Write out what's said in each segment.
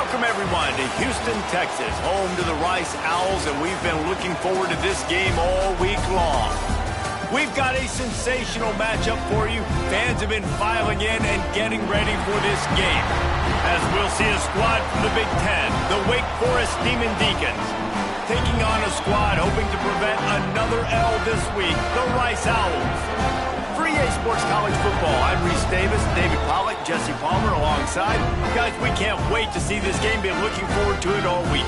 Welcome, everyone, to Houston, Texas, home to the Rice Owls, and we've been looking forward to this game all week long. We've got a sensational matchup for you. Fans have been filing in and getting ready for this game, as we'll see a squad from the Big Ten, the Wake Forest Demon Deacons, taking on a squad hoping to prevent another L this week, the Rice Owls. For EA Sports College Football, I'm Reese Davis, David Pollack, Jesse Palmer alongside. Guys, we can't wait to see this game. Been looking forward to it all week.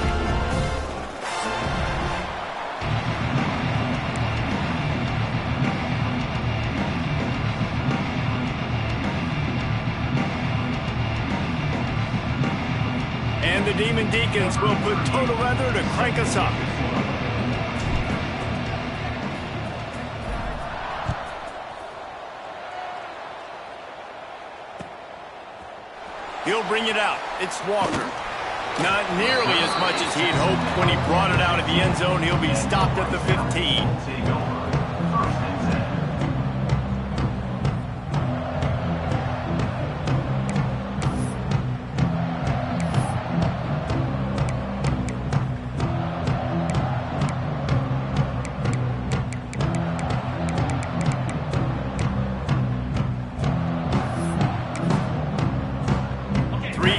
And the Demon Deacons will put total weather to crank us up. He'll bring it out. It's Walker. Not nearly as much as he'd hoped when he brought it out of the end zone. He'll be stopped at the 15.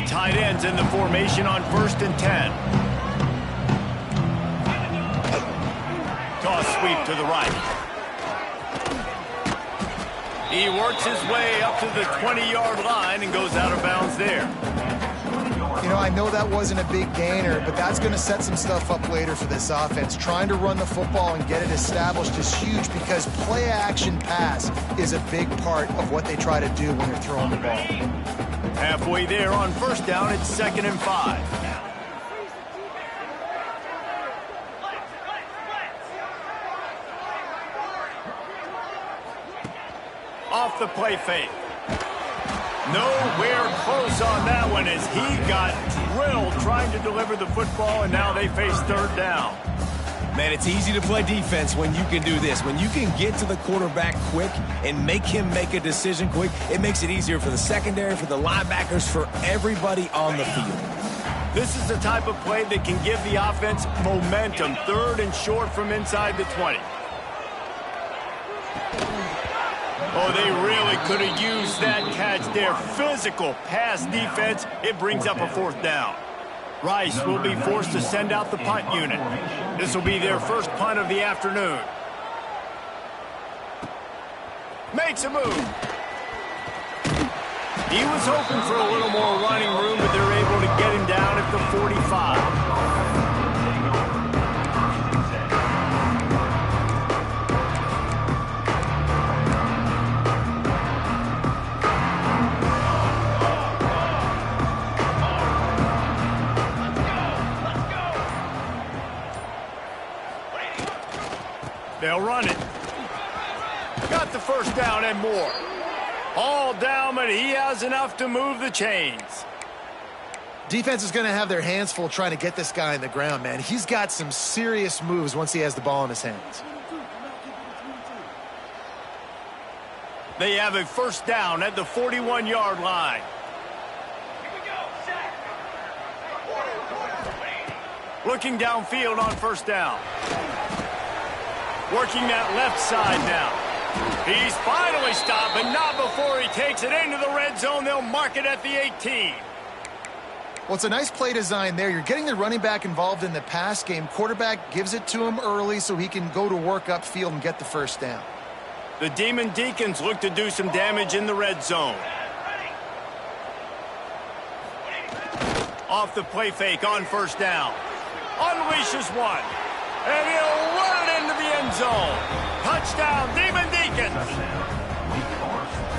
Tight ends in the formation on 1st and 10. Toss sweep to the right. He works his way up to the 20-yard line and goes out of bounds there. You know, I know that wasn't a big gainer, but that's going to set some stuff up later for this offense. Trying to run the football and get it established is huge because play-action pass is a big part of what they try to do when they're throwing the ball. Halfway there on 1st down, it's 2nd and 5. Off the play fake. Nowhere close on that one as he got drilled trying to deliver the football, and now they face 3rd down. Man, it's easy to play defense when you can do this. When you can get to the quarterback quick and make him make a decision quick, it makes it easier for the secondary, for the linebackers, for everybody on the field. This is the type of play that can give the offense momentum. 3rd and short from inside the 20. Oh, they really could have used that catch there. Physical pass defense. It brings up a 4th down. Rice will be forced to send out the punt unit. This will be their first punt of the afternoon. Makes a move. He was hoping for a little more running room, but they're able to get him down at the 45. They'll run it. Got the 1st down and more. All down, but he has enough to move the chains. Defense is going to have their hands full trying to get this guy on the ground, man. He's got some serious moves once he has the ball in his hands. They have a 1st down at the 41-yard line. Looking downfield on 1st down. Working that left side now. He's finally stopped, but not before he takes it into the red zone. They'll mark it at the 18. Well, it's a nice play design there. You're getting the running back involved in the pass game. Quarterback gives it to him early so he can go to work upfield and get the 1st down. The Demon Deacons look to do some damage in the red zone. Off the play fake on 1st down. Unleashes one. And he'll run it into the end zone. Touchdown, Demon Deacons.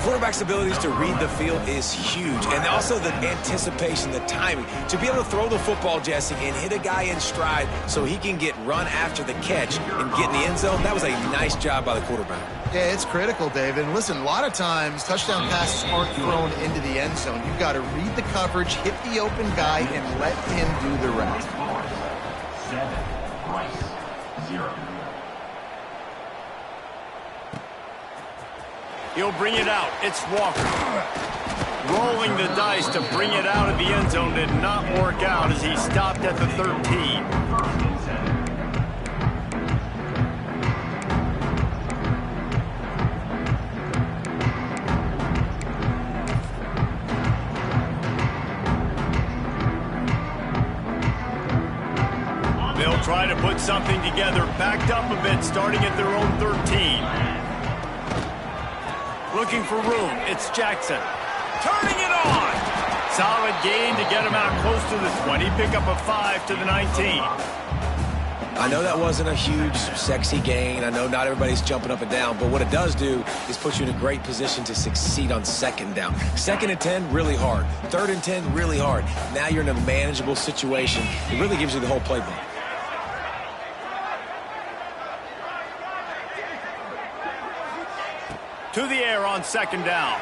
Quarterback's abilities to read the field is huge, and also the anticipation, the timing. To be able to throw the football, Jesse, and hit a guy in stride so he can get run after the catch and get in the end zone, that was a nice job by the quarterback. Yeah, it's critical, David. And listen, a lot of times touchdown passes aren't thrown into the end zone. You've got to read the coverage, hit the open guy, and let him do the rest. 7, Rice, 0. He'll bring it out. It's Walker. rolling the dice to bring it out of the end zone did not work out as he stopped at the 13. They'll try to put something together, backed up a bit, starting at their own 13. Looking for room, it's Jackson. Turning it on! Solid gain to get him out close to the 20. Pick up a 5 to the 19. I know that wasn't a huge, sexy gain. I know not everybody's jumping up and down, but what it does do is put you in a great position to succeed on second down. Second and 10, really hard. Third and 10, really hard. Now you're in a manageable situation. It really gives you the whole playbook. To the air on second down.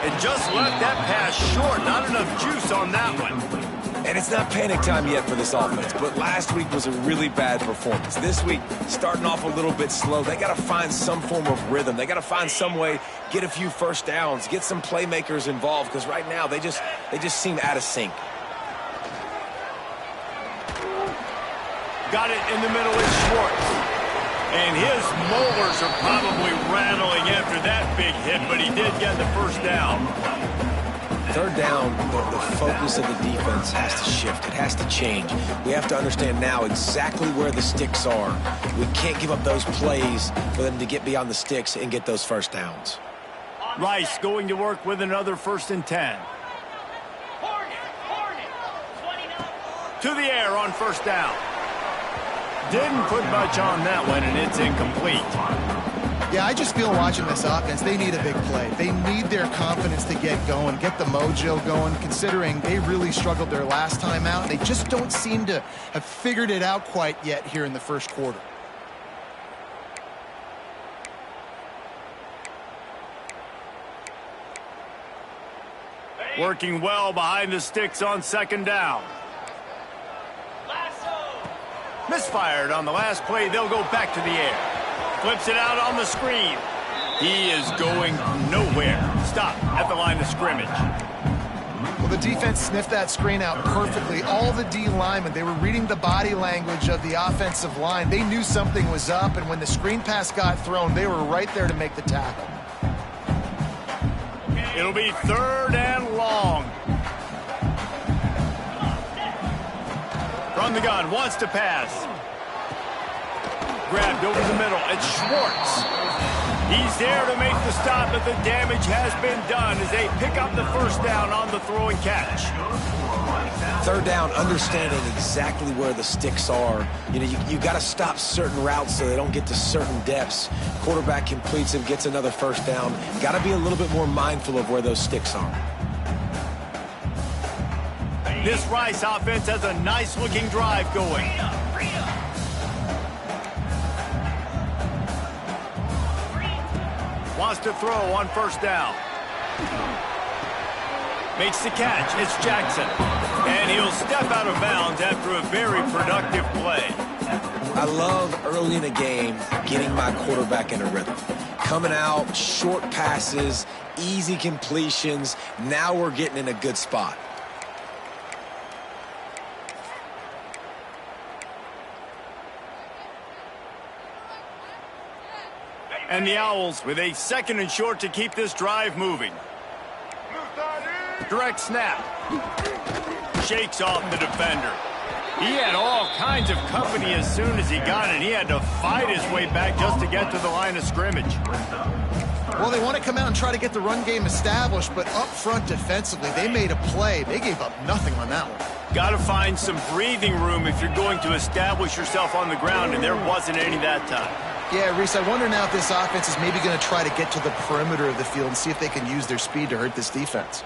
It just left that pass short. Not enough juice on that one. And it's not panic time yet for this offense, but last week was a really bad performance. This week, starting off a little bit slow. They got to find some form of rhythm. They got to find some way, get a few first downs, get some playmakers involved, because right now they just seem out of sync. Got it in the middle with Schwartz. And his molars are probably rattling after that big hit, but he did get the first down. Third down, the focus of the defense has to shift. It has to change. We have to understand now exactly where the sticks are. We can't give up those plays for them to get beyond the sticks and get those first downs. Rice going to work with another 1st and 10. To the air on first down. Didn't put much on that one, and it's incomplete. Yeah, I just feel watching this offense, they need a big play. They need their confidence to get going, get the mojo going, considering they really struggled their last time out. They just don't seem to have figured it out quite yet here in the first quarter. Working well behind the sticks on second down. Misfired on the last play. They'll go back to the air. Flips it out on the screen. He is going nowhere. Stop at the line of scrimmage. Well, the defense sniffed that screen out perfectly. All the D linemen, they were reading the body language of the offensive line. They knew something was up, and when the screen pass got thrown, they were right there to make the tackle. It'll be 3rd and long. From the gun, wants to pass. Grabbed over the middle. It's Schwartz. He's there to make the stop, but the damage has been done as they pick up the first down on the throw and catch. Third down, understanding exactly where the sticks are. You know, you got to stop certain routes so they don't get to certain depths. Quarterback completes them, gets another first down. Got to be a little bit more mindful of where those sticks are. This Rice offense has a nice-looking drive going. Wants to throw on first down. Makes the catch. It's Jackson. And he'll step out of bounds after a very productive play. I love early in the game getting my quarterback in a rhythm. Coming out, short passes, easy completions. Now we're getting in a good spot. And the Owls with a 2nd and short to keep this drive moving. Direct snap. Shakes off the defender. He had all kinds of company as soon as he got it. He had to fight his way back just to get to the line of scrimmage. Well, they want to come out and try to get the run game established, but up front defensively, they made a play. They gave up nothing on that one. Got to find some breathing room if you're going to establish yourself on the ground, and there wasn't any that time. Yeah, Reese, I wonder now if this offense is maybe going to try to get to the perimeter of the field and see if they can use their speed to hurt this defense.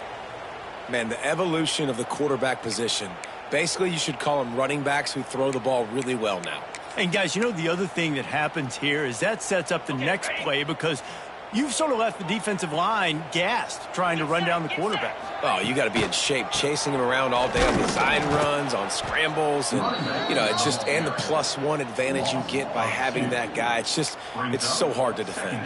Man, the evolution of the quarterback position. Basically, you should call them running backs who throw the ball really well now. And, guys, you know the other thing that happens here is that sets up the next play because you've sort of left the defensive line gassed trying to run down the quarterback. Oh, you got to be in shape, chasing him around all day on design runs, on scrambles, and, you know, it's just, and the +1 advantage you get by having that guy. It's so hard to defend.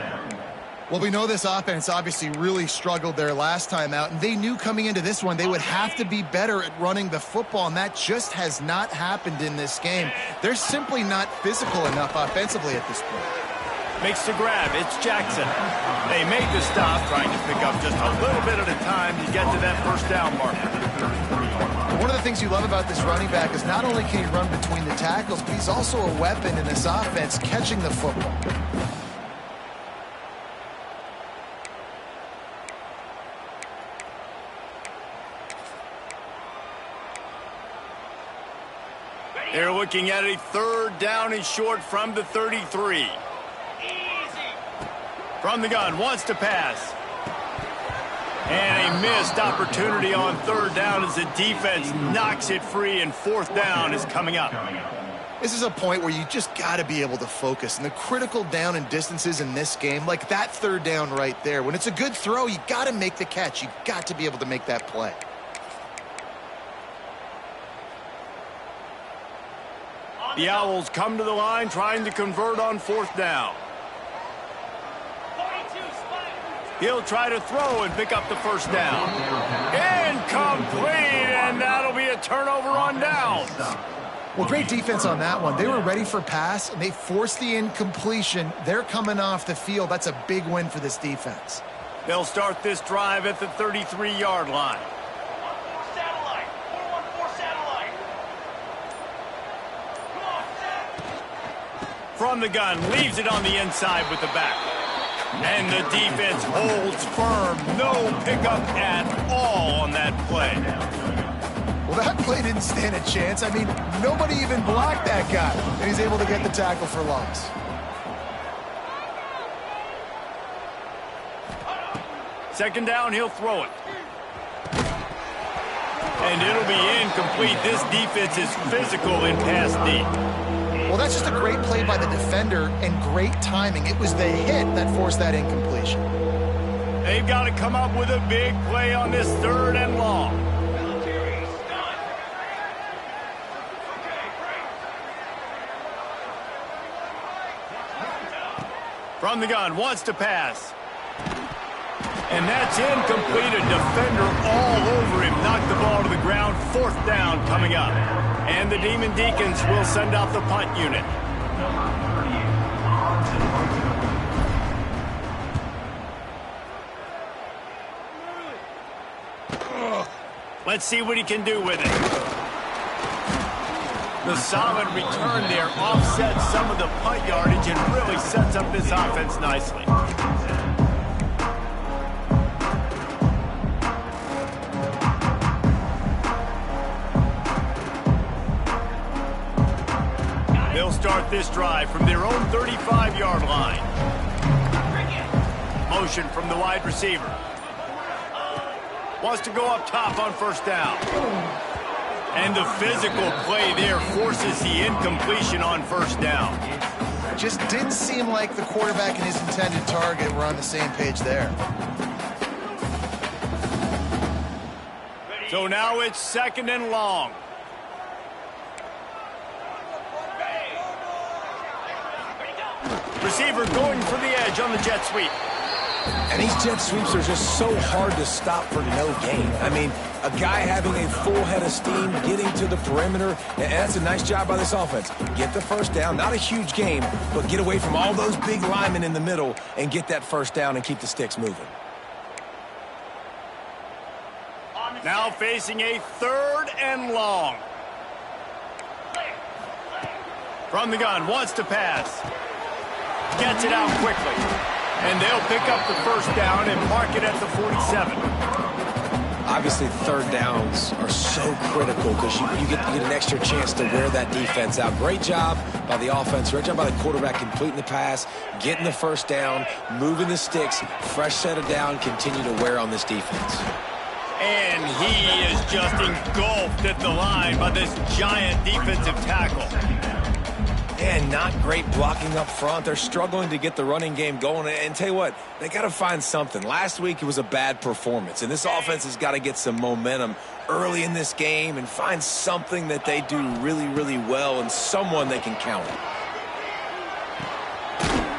Well, we know this offense obviously really struggled their last time out, and they knew coming into this one they would have to be better at running the football, and that just has not happened in this game. They're simply not physical enough offensively at this point. Makes the grab. It's Jackson. They made the stop, trying to pick up just a little bit at a time to get to that first down marker. One of the things you love about this running back is not only can he run between the tackles, but he's also a weapon in this offense catching the football. They're looking at a third down and short from the 33. From the gun, wants to pass. And a missed opportunity on third down as the defense knocks it free, and fourth down is coming up. This is a point where you just got to be able to focus. And the critical down and distances in this game, like that third down right there, when it's a good throw, you got to make the catch. You got to be able to make that play. The Owls come to the line trying to convert on fourth down. He'll try to throw and pick up the first down. Incomplete, and that'll be a turnover on downs. Well, great defense on that one. They were ready for pass, and they forced the incompletion. They're coming off the field. That's a big win for this defense. They'll start this drive at the 33-yard line. From the gun, leaves it on the inside with the back. And the defense holds firm. No pickup at all on that play. Well, that play didn't stand a chance. I mean, nobody even blocked that guy. And he's able to get the tackle for loss. Second down, he'll throw it. And it'll be incomplete. This defense is physical in pass D. Well, that's just a great play by the defender and great timing. It was the hit that forced that incompletion. They've got to come up with a big play on this third and long. From the gun, wants to pass. And that's incomplete. A defender all over him. Knocked the ball to the ground. Fourth down coming up. And the Demon Deacons will send out the punt unit. Let's see what he can do with it. The solid return there offsets some of the punt yardage and really sets up this offense nicely. They'll start this drive from their own 35-yard line. Motion from the wide receiver. Wants to go up top on first down. And the physical play there forces the incompletion on first down. Just didn't seem like the quarterback and his intended target were on the same page there. So now it's second and long. Receiver going for the edge on the jet sweep. And these jet sweeps are just so hard to stop for no gain. I mean, a guy having a full head of steam, getting to the perimeter, and that's a nice job by this offense. Get the first down, not a huge game, but get away from all those big linemen in the middle and get that first down and keep the sticks moving. Now facing a third and long. From the gun, wants to pass. Gets it out quickly. And they'll pick up the first down and mark it at the 47. Obviously, third downs are so critical because you get an extra chance to wear that defense out. Great job by the offense. Great job by the quarterback completing the pass, getting the first down, moving the sticks, fresh set of down, continue to wear on this defense. And he is just engulfed at the line by this giant defensive tackle. And not great blocking up front. They're struggling to get the running game going. And tell you what, they got to find something. Last week, it was a bad performance. And this offense has got to get some momentum early in this game and find something that they do really, really well and someone they can count on.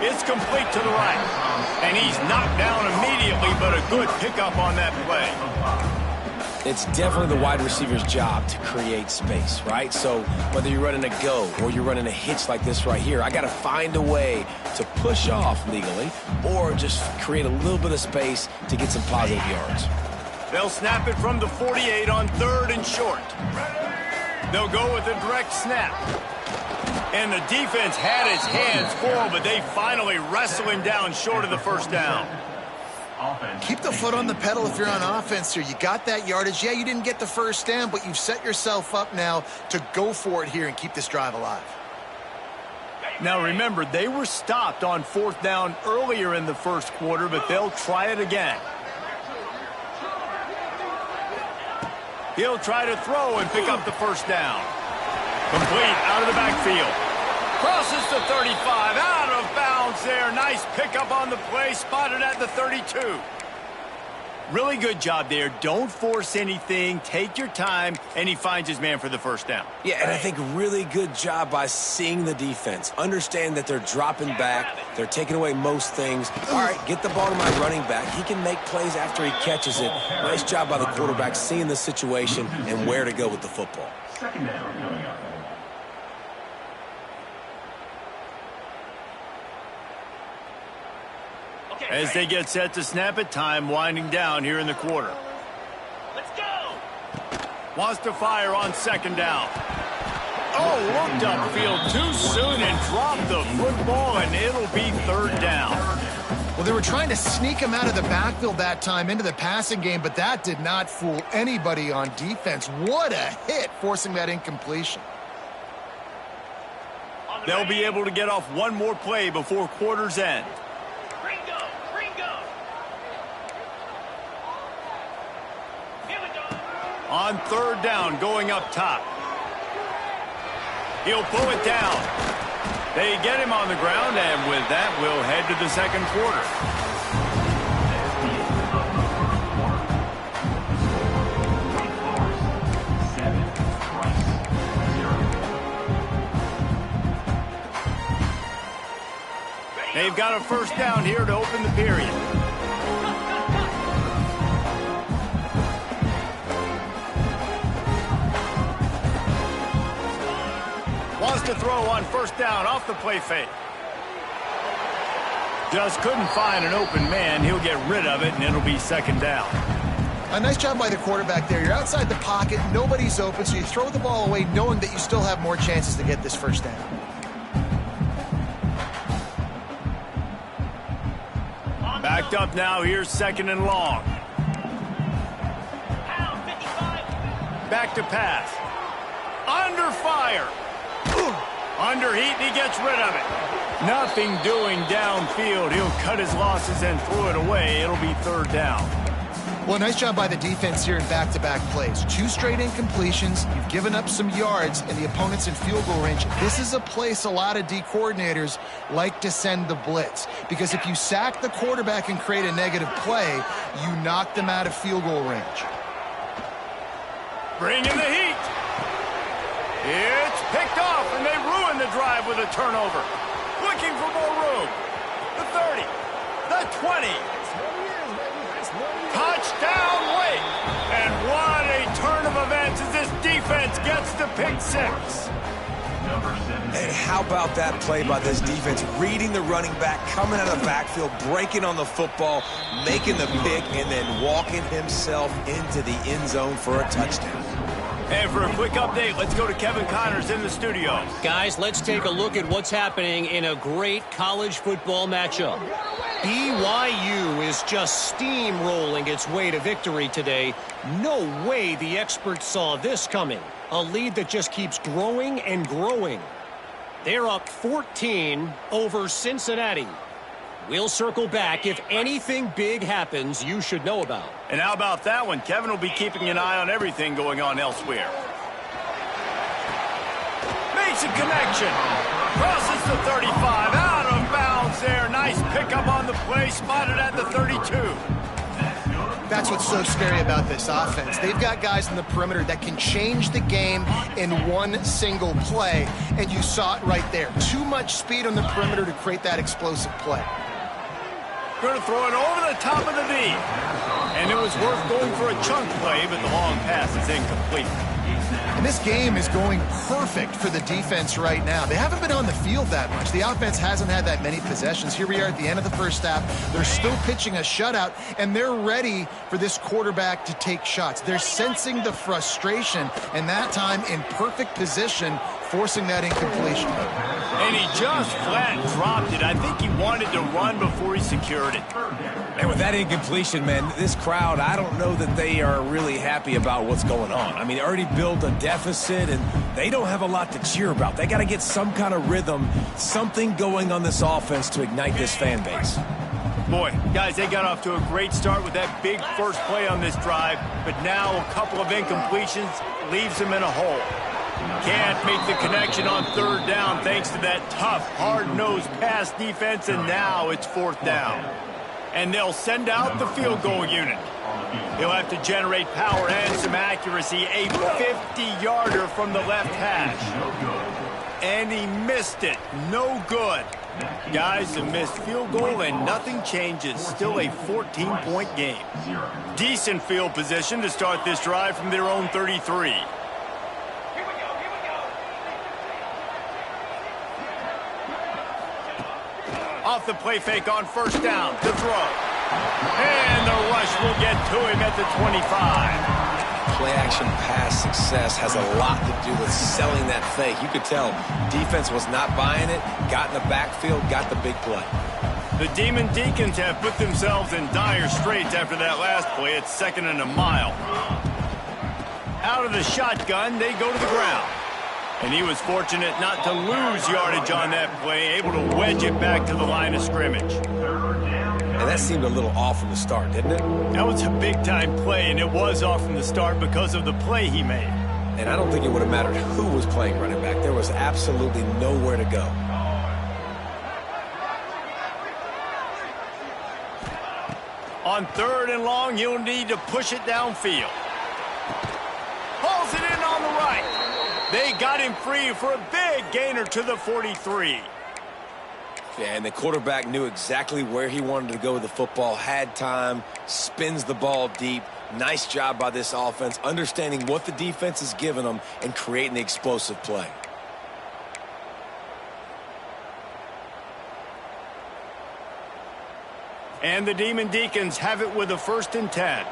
It's complete to the right. And he's knocked down immediately, but a good pickup on that play. It's definitely the wide receiver's job to create space, right? So whether you're running a go or you're running a hitch like this right here, I got to find a way to push off legally or just create a little bit of space to get some positive yards. They'll snap it from the 48 on 3rd and short. They'll go with a direct snap. And the defense had his hands full, but they finally wrestle him down short of the first down. Keep the foot on the pedal if you're on offense here. You got that yardage. Yeah, you didn't get the first down, but you've set yourself up now to go for it here and keep this drive alive. Now remember, they were stopped on 4th down earlier in the first quarter, but they'll try it again. He'll try to throw and pick up the first down. Complete out of the backfield. Crosses the 35, out of bounds there. Nice pickup on the play, spotted at the 32. Really good job there. Don't force anything. Take your time, and he finds his man for the first down. Yeah, and I think really good job by seeing the defense. Understand that they're dropping back. They're taking away most things. All right, get the ball to my running back. He can make plays after he catches it. Nice job by the quarterback seeing the situation and where to go with the football. Second down coming up. As they get set to snap it, time winding down here in the quarter. Let's go! Wants to fire on 2nd down. Oh, looked upfield too soon and dropped the football, and it'll be 3rd down. Well, they were trying to sneak him out of the backfield that time into the passing game, but that did not fool anybody on defense. What a hit, forcing that incompletion. They'll be able to get off one more play before quarter's end. Ringo! Ringo! Here we go! On 3rd down, going up top. He'll pull it down. They get him on the ground, and with that, we'll head to the 2nd quarter. They've got a first down here to open the period. Wants to throw on 1st down off the play fake. Just couldn't find an open man. He'll get rid of it, and it'll be 2nd down. A nice job by the quarterback there. You're outside the pocket, nobody's open, so you throw the ball away knowing that you still have more chances to get this first down. Backed up now, here's 2nd and long. Back to pass. Under fire. Under heat, and he gets rid of it. Nothing doing downfield. He'll cut his losses and throw it away. It'll be 3rd down. Well, nice job by the defense here in back-to-back plays. 2 straight incompletions. You've given up some yards, and the opponent's in field goal range. This is a place a lot of D coordinators like to send the blitz, because if you sack the quarterback and create a negative play, you knock them out of field goal range. Bring in the heat. It's picked off, and they ruin the drive with a turnover. Looking for more room. The 30, the 20. Touchdown, Wake. And what a turn of events as this defense gets the pick 6. And how about that play by this defense? Reading the running back, coming out of the backfield, breaking on the football, making the pick, and then walking himself into the end zone for a touchdown. And for a quick update, let's go to Kevin Connors in the studio. Guys, let's take a look at what's happening in a great college football matchup. BYU is just steamrolling its way to victory today. No way the experts saw this coming. A lead that just keeps growing and growing. They're up 14 over Cincinnati. We'll circle back if anything big happens you should know about. And how about that one? Kevin will be keeping an eye on everything going on elsewhere. Makes a connection. Crosses the 35. Out of bounds there. Nice pickup on the play. Spotted at the 32. That's what's so scary about this offense. They've got guys in the perimeter that can change the game in one single play, and you saw it right there. Too much speed on the perimeter to create that explosive play. Going to throw it over the top of the knee. And it was worth going for a chunk play, but the long pass is incomplete. And this game is going perfect for the defense right now. They haven't been on the field that much. The offense hasn't had that many possessions. Here we are at the end of the first half. They're still pitching a shutout, and they're ready for this quarterback to take shots. They're sensing the frustration, and that time in perfect position, forcing that incompletion. And he just flat dropped it. I think he wanted to run before he secured it. And with that incompletion, man, this crowd, I don't know that they are really happy about what's going on. I mean, they already built a deficit, and they don't have a lot to cheer about. They got to get some kind of rhythm, something going on this offense to ignite this fan base. Boy, guys, they got off to a great start with that big first play on this drive, but now a couple of incompletions leaves them in a hole. Can't make the connection on third down thanks to that tough, hard-nosed pass defense, and now it's fourth down. And they'll send out the field goal unit. He'll have to generate power and some accuracy, a 50-yarder from the left hash. And he missed it. No good. Guys, a missed field goal and nothing changes. Still a 14-point game. Decent field position to start this drive from their own 33. Off the play fake on first down to throw. And the rush will get to him at the 25. Play-action pass success has a lot to do with selling that fake. You could tell defense was not buying it, got in the backfield, got the big play. The Demon Deacons have put themselves in dire straits after that last play. It's 2nd and a mile. Out of the shotgun, they go to the ground. And he was fortunate not to lose yardage on that play, able to wedge it back to the line of scrimmage. And that seemed a little off from the start, didn't it? That was a big-time play, and it was off from the start because of the play he made. And I don't think it would have mattered who was playing running back. There was absolutely nowhere to go. On 3rd and long, he'll need to push it downfield. Hauls it in on the right. They got him free for a big gainer to the 43. Yeah, and the quarterback knew exactly where he wanted to go with the football, had time, spins the ball deep. Nice job by this offense, understanding what the defense is giving them and creating the explosive play. And the Demon Deacons have it with a 1st and 10.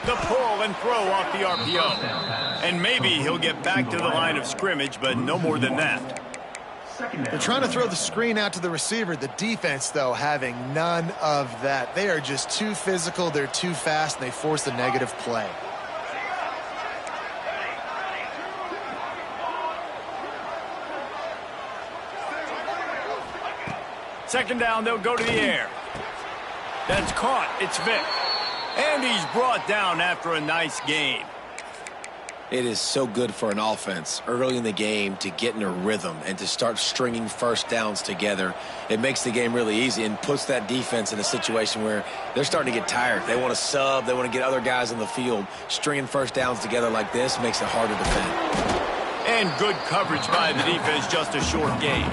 The pull and throw off the RPO. And maybe he'll get back to the line of scrimmage, but no more than that. They're trying to throw the screen out to the receiver. The defense, though, having none of that. They are just too physical, they're too fast, and they force the negative play. Second down, they'll go to the air. That's caught. It's Vick. And he's brought down after a nice game. It is so good for an offense early in the game to get in a rhythm and to start stringing first downs together. It makes the game really easy and puts that defense in a situation where they're starting to get tired. They want to sub. They want to get other guys on the field. Stringing first downs together like this makes it hard to defend. And good coverage by the defense, just a short game.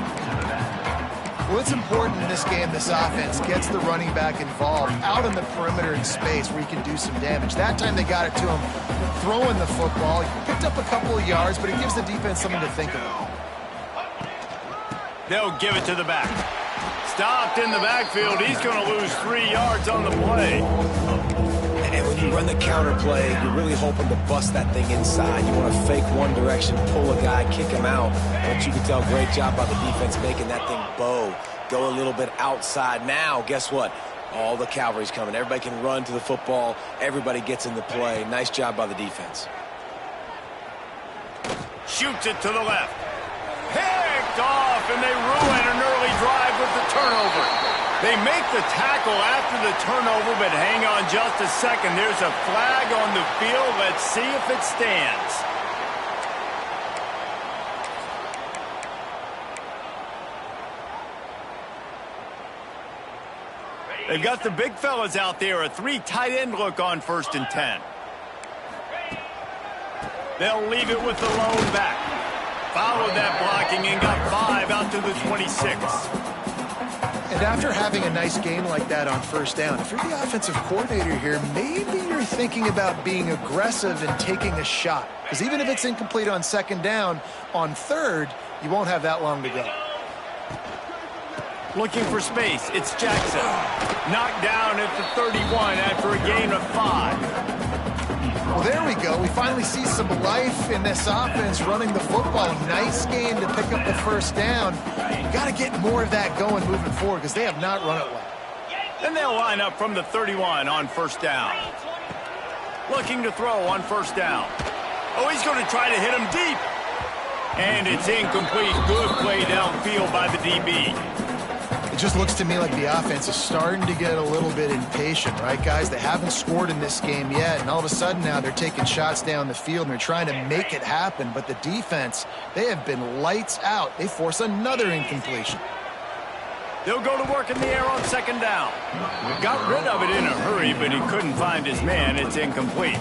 Well, it's important in this game this offense gets the running back involved out on the perimeter in space where he can do some damage. That time they got it to him throwing the football. He picked up a couple of yards, but it gives the defense something to think about. They'll give it to the back. Stopped in the backfield. He's going to lose 3 yards on the play. And when you run the counter play, you're really hoping to bust that thing inside. You want to fake one direction, pull a guy, kick him out. But you can tell, great job by the defense making that thing bow. Go a little bit outside. Now, guess what? All the cavalry's coming. Everybody can run to the football. Everybody gets in the play. Nice job by the defense. Shoots it to the left. Picked off, and they ruin an early drive with the turnover. They make the tackle after the turnover, but hang on just a second. There's a flag on the field. Let's see if it stands. They've got the big fellas out there, a 3 tight end look on 1st and 10. They'll leave it with the lone back. Followed that blocking and got 5 out to the 26. And after having a nice game like that on 1st down, if you're the offensive coordinator here, maybe you're thinking about being aggressive and taking a shot. Because even if it's incomplete on 2nd down, on 3rd, you won't have that long to go. Looking for space, it's Jackson. Knocked down at the 31 after a gain of 5. Well, there we go. We finally see some life in this offense running the football. Nice game to pick up the 1st down. You got to get more of that going moving forward because they have not run it well. And they'll line up from the 31 on 1st down. Looking to throw on 1st down. Oh, he's going to try to hit him deep. And it's incomplete. Good play downfield by the DB. It just looks to me like the offense is starting to get a little bit impatient, right, guys? They haven't scored in this game yet, and all of a sudden now they're taking shots down the field and they're trying to make it happen. But the defense, they have been lights out. They force another incompletion. They'll go to work in the air on 2nd down. Got rid of it in a hurry, but he couldn't find his man. It's incomplete.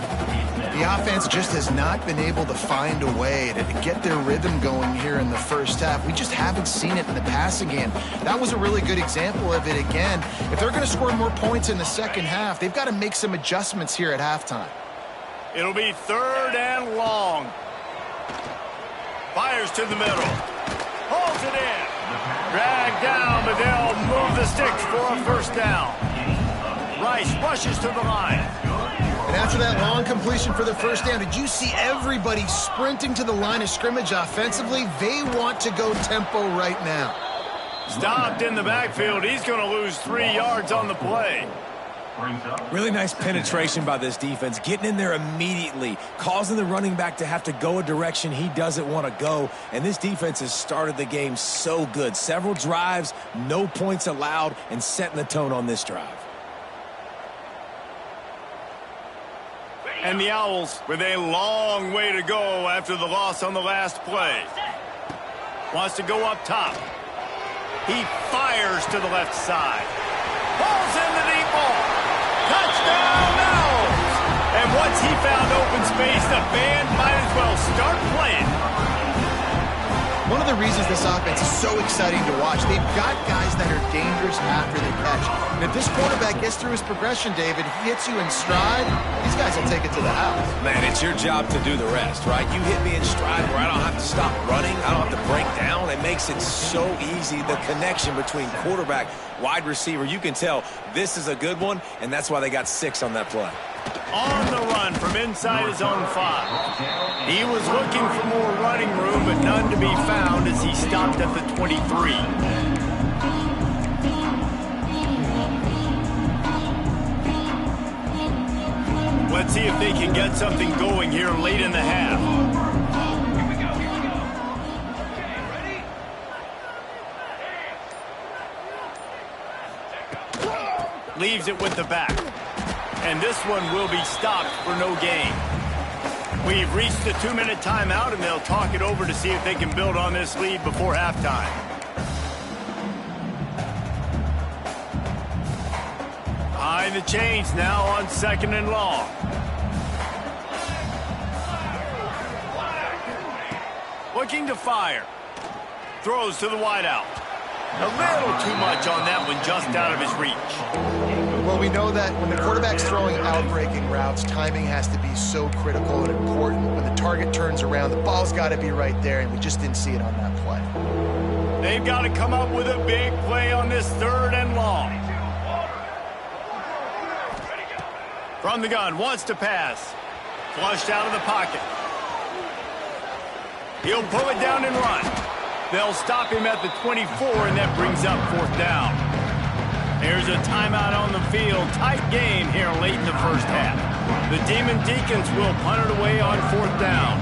The offense just has not been able to find a way to get their rhythm going here in the 1st half. We just haven't seen it in the passing game. That was a really good example of it again. If they're going to score more points in the 2nd half, they've got to make some adjustments here at halftime. It'll be 3rd and long. Fires to the middle. Holds it in. Dragged down, but they'll move the sticks for a 1st down. Rice rushes to the line. And after that long completion for the 1st down, did you see everybody sprinting to the line of scrimmage offensively? They want to go tempo right now. Stopped in the backfield. He's going to lose 3 yards on the play. Really nice penetration by this defense, getting in there immediately, causing the running back to have to go a direction he doesn't want to go. And this defense has started the game so good. Several drives, no points allowed, and setting the tone on this drive. And the Owls with a long way to go after the loss on the last play. Wants to go up top. He fires to the left side. Balls in the deep ball. Touchdown Owls! And once he found open space, the band might as well start playing. One of the reasons this offense is so exciting to watch, they've got guys that are dangerous after the catch. And if this quarterback gets through his progression, David, he hits you in stride, these guys will take it to the house. Man, it's your job to do the rest, right? You hit me in stride where I don't have to stop running. I don't have to break down. It makes it so easy. The connection between quarterback, wide receiver, you can tell this is a good one, and that's why they got 6 on that play. On the run from inside his own 5. He was looking for more running room, but none to be found as he stopped at the 23. Let's see if they can get something going here late in the half. Leaves it with the back. And this one will be stopped for no gain. We've reached the 2-minute timeout, and they'll talk it over to see if they can build on this lead before halftime. Behind the chains now on 2nd and long. Looking to fire. Throws to the wideout. A little too much on that one, just out of his reach. Well, we know that when the quarterback's throwing out-breaking routes, timing has to be so critical and important. When the target turns around, the ball's got to be right there, and we just didn't see it on that play. They've got to come up with a big play on this 3rd and long. From the gun, wants to pass. Flushed out of the pocket. He'll pull it down and run. They'll stop him at the 24, and that brings up 4th down. There's a timeout on the field. Tight game here late in the 1st half. The Demon Deacons will punt it away on 4th down.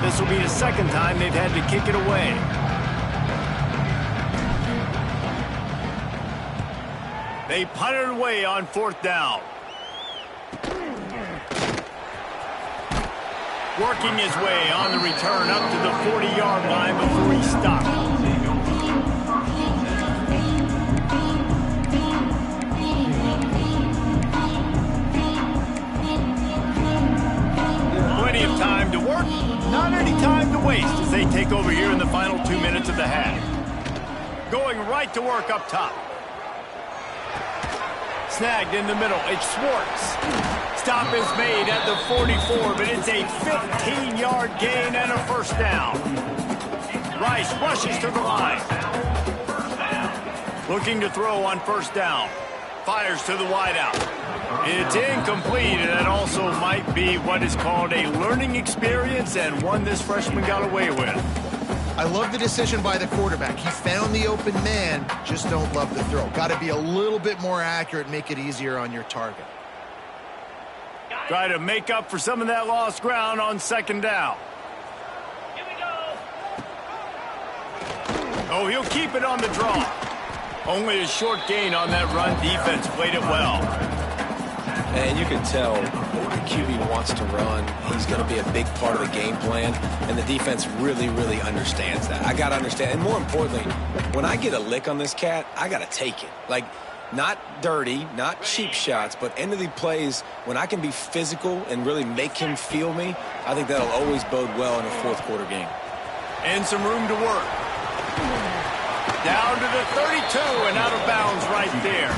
This will be the 2nd time they've had to kick it away. They punt it away on 4th down. Working his way on the return up to the 40-yard line before he stopped. Not any time to waste as they take over here in the final 2 minutes of the half. Going right to work up top. Snagged in the middle. It's Schwartz. Stop is made at the 44, but it's a 15-yard gain and a first down. Rice rushes to the line. Looking to throw on first down. Fires to the wideout. It's incomplete, and that also might be what is called a learning experience and one this freshman got away with. I love the decision by the quarterback. He found the open man, just don't love the throw. Got to be a little bit more accurate, make it easier on your target. Try to make up for some of that lost ground on second down. Here we go. Oh, he'll keep it on the draw. Only a short gain on that run. Defense played it well. And you can tell the QB wants to run. He's going to be a big part of the game plan, and the defense really, really understands that. I got to understand, and more importantly, when I get a lick on this cat, I got to take it. Like, not dirty, not cheap shots, but end of the plays, when I can be physical and really make him feel me, I think that'll always bode well in a fourth quarter game. And some room to work. Down to the 32 and out of bounds right there.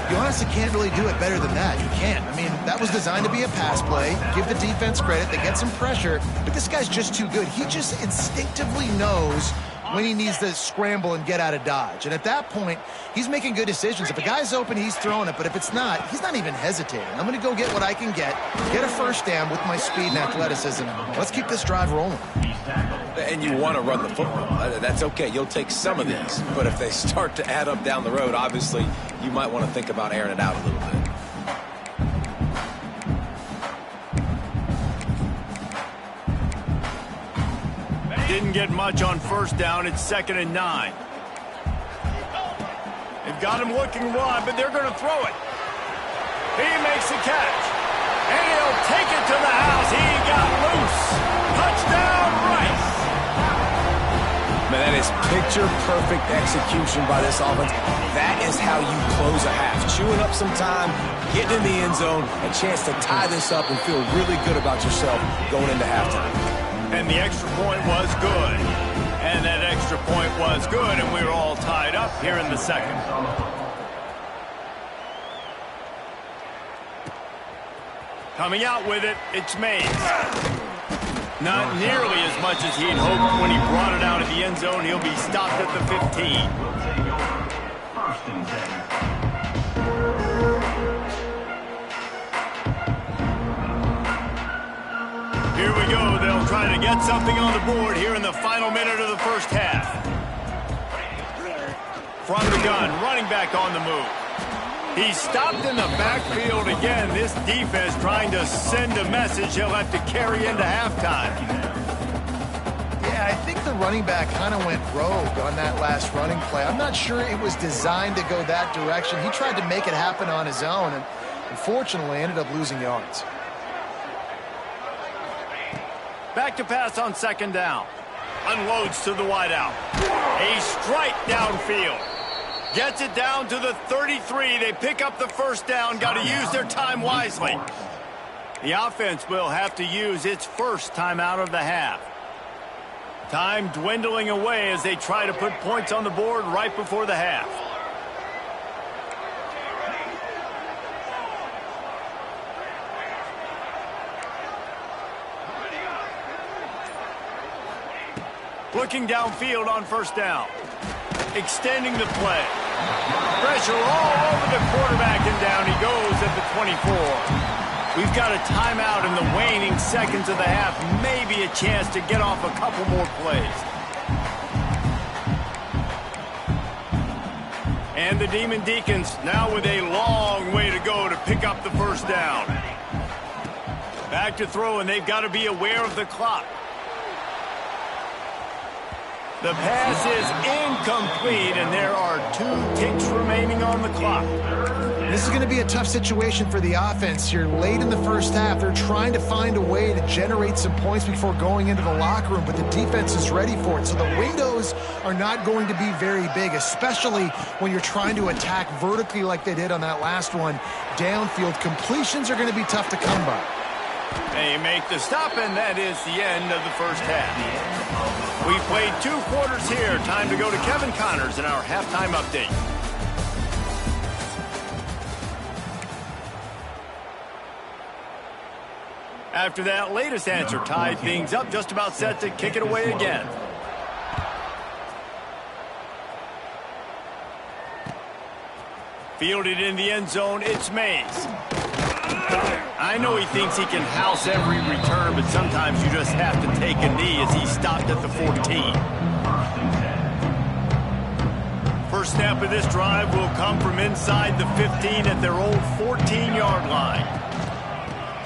You honestly can't really do it better than that. You can't. I mean, that was designed to be a pass play. Give the defense credit. They get some pressure, but this guy's just too good. He just instinctively knows when he needs to scramble and get out of dodge. And at that point, he's making good decisions. If a guy's open, he's throwing it. But if it's not, he's not even hesitating. I'm going to go get what I can get a first down with my speed and athleticism. Let's keep this drive rolling. And you want to run the football. That's okay. You'll take some of these. But if they start to add up down the road, obviously, you might want to think about airing it out a little bit. Didn't get much on first down. It's 2nd and 9. They've got him looking wide, but they're going to throw it. He makes the catch. And he'll take it to the house. He got loose. Touchdown, Rice. Man, that is picture-perfect execution by this offense. That is how you close a half. Chewing up some time, getting in the end zone, a chance to tie this up and feel really good about yourself going into halftime. And the extra point was good. And that extra point was good, and we were all tied up here in the second. Coming out with it, it's Mays. Not nearly as much as he'd hoped when he brought it out of the end zone. He'll be stopped at the 15. First and 10. Here we go. They'll try to get something on the board here in the final minute of the first half. From the gun, running back on the move. He's stopped in the backfield again. This defense trying to send a message he'll have to carry into halftime. Yeah, I think the running back kind of went rogue on that last running play. I'm not sure it was designed to go that direction. He tried to make it happen on his own, and unfortunately ended up losing yards. Back to pass on second down. Unloads to the wideout. A strike downfield. Gets it down to the 33. They pick up the first down. Got to use their time wisely. The offense will have to use its first timeout of the half. Time dwindling away as they try to put points on the board right before the half. Looking downfield on first down. Extending the play. Pressure all over the quarterback, and down he goes at the 24. We've got a timeout in the waning seconds of the half. Maybe a chance to get off a couple more plays. And the Demon Deacons now with a long way to go to pick up the first down. Back to throw, and they've got to be aware of the clock. The pass is incomplete, and there are 2 ticks remaining on the clock. This is going to be a tough situation for the offense here. Late in the first half, they're trying to find a way to generate some points before going into the locker room, but the defense is ready for it. So the windows are not going to be very big, especially when you're trying to attack vertically like they did on that last one. Downfield completions are going to be tough to come by. They make the stop, and that is the end of the first half. We played 2 quarters here. Time to go to Kevin Connors in our halftime update. After that latest answer tied things up, just about set to kick it away again. Fielded in the end zone, it's Mays. I know he thinks he can house every return, but sometimes you just have to take a knee as he stopped at the 14. First snap of this drive will come from inside the 15 at their old 14-yard line.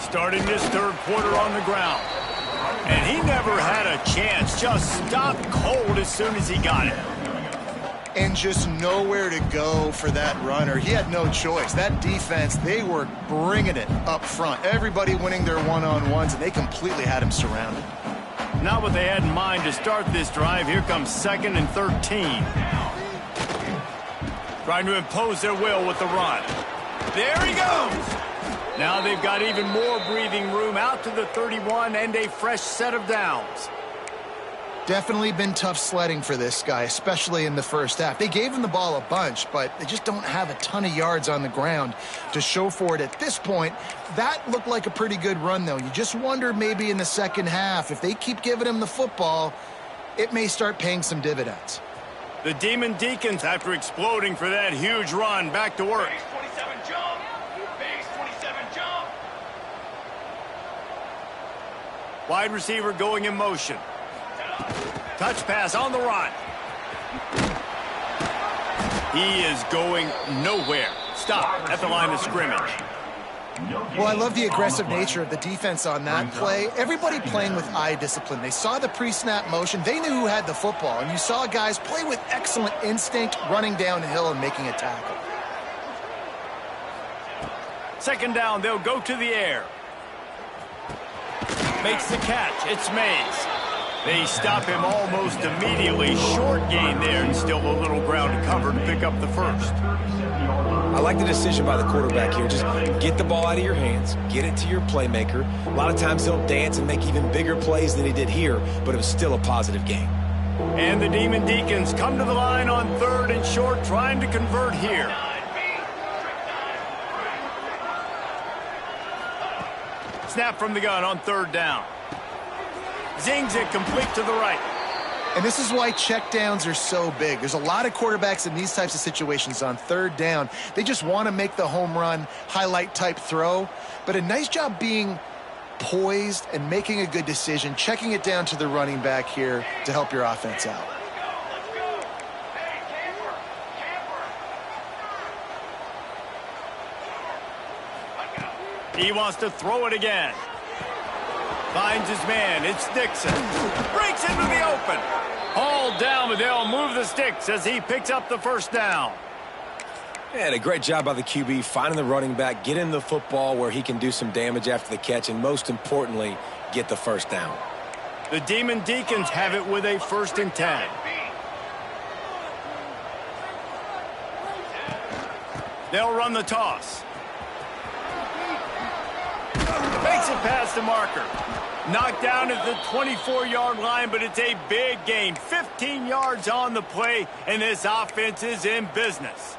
Starting this third quarter on the ground. And he never had a chance, just stopped cold as soon as he got it. And just nowhere to go for that runner. He had no choice. That defense, they were bringing it up front. Everybody winning their one-on-ones, and they completely had him surrounded. Not what they had in mind to start this drive. Here comes 2nd and 13. Trying to impose their will with the run. There he goes! Now they've got even more breathing room out to the 31 and a fresh set of downs. Definitely been tough sledding for this guy, especially in the first half. They gave him the ball a bunch, but they just don't have a ton of yards on the ground to show for it at this point. That looked like a pretty good run, though. You just wonder maybe in the second half, if they keep giving him the football, it may start paying some dividends. The Demon Deacons, after exploding for that huge run, back to work. Base 27 jump. Base 27 jump. Wide receiver going in motion. Touch pass on the run. He is going nowhere. Stop at the line of scrimmage. Well, I love the aggressive nature of the defense on that play. Everybody playing with eye discipline. They saw the pre-snap motion. They knew who had the football. And you saw guys play with excellent instinct, running downhill and making a tackle. Second down, they'll go to the air. Makes the catch. It's Mays. They stop him almost immediately. Short gain there and still a little ground to cover to pick up the first. I like the decision by the quarterback here. Just get the ball out of your hands, get it to your playmaker. A lot of times he'll dance and make even bigger plays than he did here, but it was still a positive game. And the Demon Deacons come to the line on 3rd and short, trying to convert here. Snap from the gun on 3rd down. Zings it complete to the right. And this is why checkdowns are so big. There's a lot of quarterbacks in these types of situations on 3rd down. They just want to make the home run, highlight type throw. But a nice job being poised and making a good decision, checking it down to the running back here to help your offense out. He wants to throw it again. Finds his man. It's Dixon. Breaks into the open. Hauled down, but they'll move the sticks as he picks up the first down. And a great job by the QB finding the running back, getting the football where he can do some damage after the catch, and most importantly, get the first down. The Demon Deacons have it with a 1st and 10. They'll run the toss. Makes it past the marker. Knocked down at the 24-yard line, but it's a big gain. 15 yards on the play, and this offense is in business.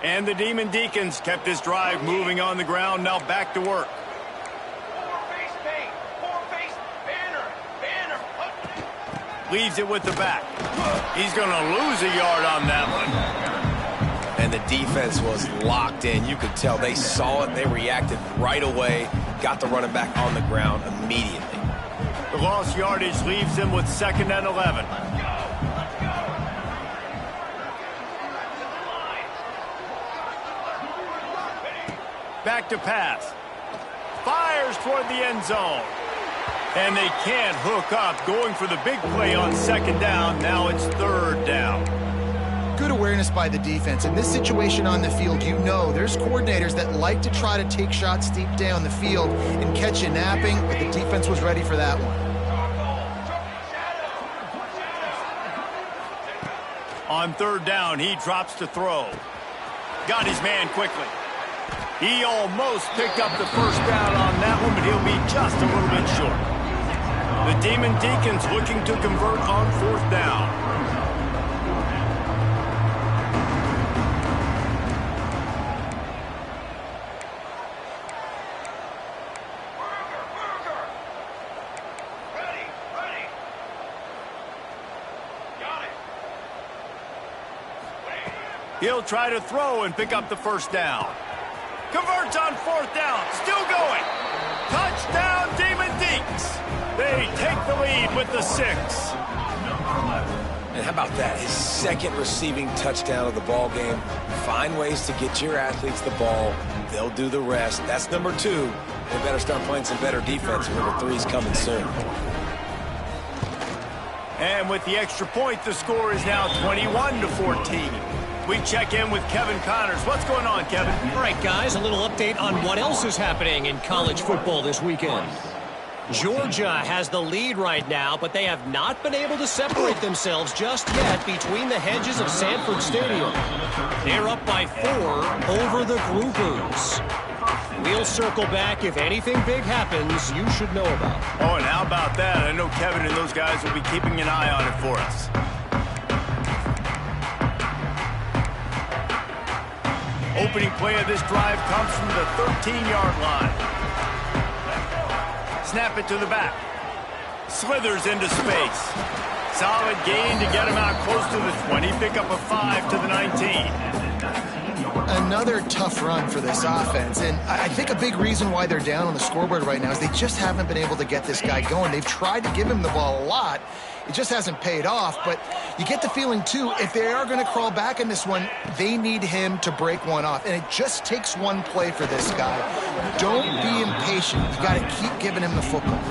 And the Demon Deacons kept this drive moving on the ground. Now back to work. Leaves it with the back. He's going to lose a yard on that one. And the defense was locked in. You could tell they saw it. They reacted right away. Got the running back on the ground immediately. The lost yardage leaves them with 2nd and 11. Back to pass. Fires toward the end zone. And they can't hook up. Going for the big play on 2nd down. Now it's 3rd down. Good awareness by the defense. In this situation on the field, you know there's coordinators that like to try to take shots deep down the field and catch you napping, but the defense was ready for that one. On 3rd down, he drops to throw. Got his man quickly. He almost picked up the first down on that one, but he'll be just a little bit short. The Demon Deacons looking to convert on 4th down. He'll try to throw and pick up the first down. Converts on 4th down. Still going. Touchdown, Demon Deacs. They take the lead with the 6. And how about that? His second receiving touchdown of the ball game. Find ways to get your athletes the ball. They'll do the rest. That's number 2. They better start playing some better defense. Number 3's coming soon. And with the extra point, the score is now 21-14. We check in with Kevin Connors. What's going on, Kevin? All right, guys, a little update on what else is happening in college football this weekend. Georgia has the lead right now, but they have not been able to separate themselves just yet between the hedges of Sanford Stadium. They're up by 4 over the Groupers. We'll circle back if anything big happens you should know about. Oh, and how about that? I know Kevin and those guys will be keeping an eye on it for us. Opening play of this drive comes from the 13-yard line. Snap it to the back. Slithers into space. Solid gain to get him out close to the 20. Pick up a 5 to the 19. Another tough run for this offense, and I think a big reason why they're down on the scoreboard right now is they just haven't been able to get this guy going. They've tried to give him the ball a lot. It just hasn't paid off, but you get the feeling, too, if they are going to crawl back in this one, they need him to break one off, and it just takes one play for this guy. Don't be impatient. You got to keep giving him the football.